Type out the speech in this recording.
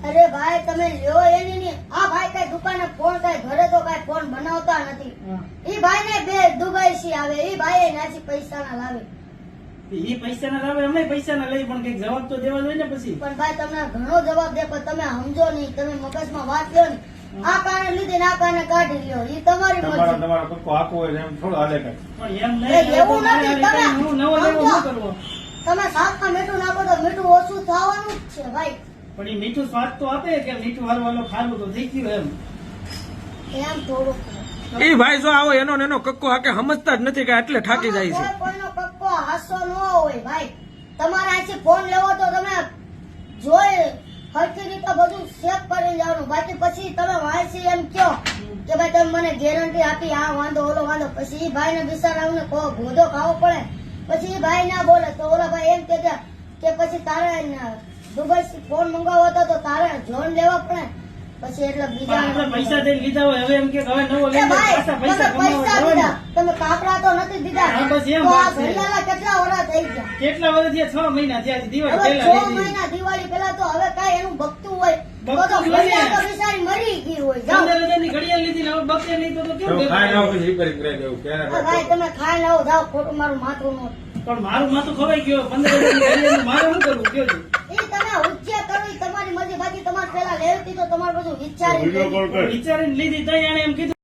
અરે ભાઈ તમે લ્યો એની ની આ ભાઈ કઈ દુકાને ફોન કઈ ઘરે તો કઈ ફોન બનાવતા નથી. ઈ ભાઈ ને બે દુબઈ થી આવે ઈ ભાઈ નાથી પૈસા ના લાવે. એ પૈસા ના લાવે અમે પૈસા ના લઈ પણ કઈક જવાબ તો દેવા જોઈએ ને પછી. પણ ભાઈ તમને ઘણો જવાબ દે પણ તમે સમજો નહીં તમે મગજમાં વાત લ્યો ને આ કારણે લીધી ને આ કારણે કાઢી લ્યો ઈ તમારી મરજી. તમારો કક્કો આખો હોય એમ થોડું હાલે કઈ. પણ એમ એ નહીં એવું નથી તમે હું નવો લેવો શું કરવો? તમે શાકમાં મીઠું નાખો તો મીઠું ઓછું થવાનું જ છે ભાઈ. પણ એ મીઠું સ્વાદ તો આપે કે મીઠું હાલવાનું ખારું તો થઈ ગયું એમ થોડુંક એ ભાઈ જો આવો એનો ને એનો કક્કો હાકે સમજતા જ નથી કે એટલે થાકી જાય છે. કોઈ કોઈનો કક્કો હાસો ન હોય ભાઈ. તમારે અહીંથી ફોન લેવો તો તમે જોઈ હરખી રીતે બધું ચેક કરીને જવાનું. બાકી પછી તમે વાંચી એમ કહો કે ભાઈ તમે મને ગેરંટી આપી આ વાંધો ઓલો વાંધો પછી એ ભાઈ ને બિચારાને ગોધો ખાવો પડે. પછી એ ભાઈ ના બોલે તો ઓલા ભાઈ એમ કે પછી તારે દુબઈ થી ફોન મંગાવો હતો તો તારે જોન લેવા પડે. પછી એટલે બીજા પૈસા દઈને લીધા હોય હવે એમ કે હવે નવો લઈ ભાઈ તમે પૈસા દીધા તમે કાપડા તો નથી દીધા. હા, બસ એમ તો આ વાત છે. ઘરલાલા કેટલા વર્ષ થઈ ગયા? કેટલા વર્ષ થયા? 6 મહિના થયા છે દિવાળી હવે પહેલા 6 લીધી. મહિના દિવાળી પહેલા તો હવે કઈ એનું ભક્તું હોય તો ભક્તું ઘડિયાળ તો લઈએ. બિચારી મરી ગઈ હોય. જાઓ. 15,000 ની ઘડિયાળ લીધી ને હવે બકે નહીં તો કેમ તો ભેગું ખાઈ નાખો થાય? પછી કરી કરી દેવું ક્યારે હા ભાઈ તમે ખાઈ લાવો જાઓ ખોટું મારું માથું નો. પણ મારું માથું ખવાઈ ગયો 15,000 ની ઘડિયાળ મારે શું કરવું કયો છો? એ તમે ઉચ્ચે કરો ઈ તમારી મરજી. બાકી તમારે પેલા લેવતી તો તમારે બધું વિચારી વિડીયો કોલ કર. વિચારીને લીધી તો એને એમ કીધું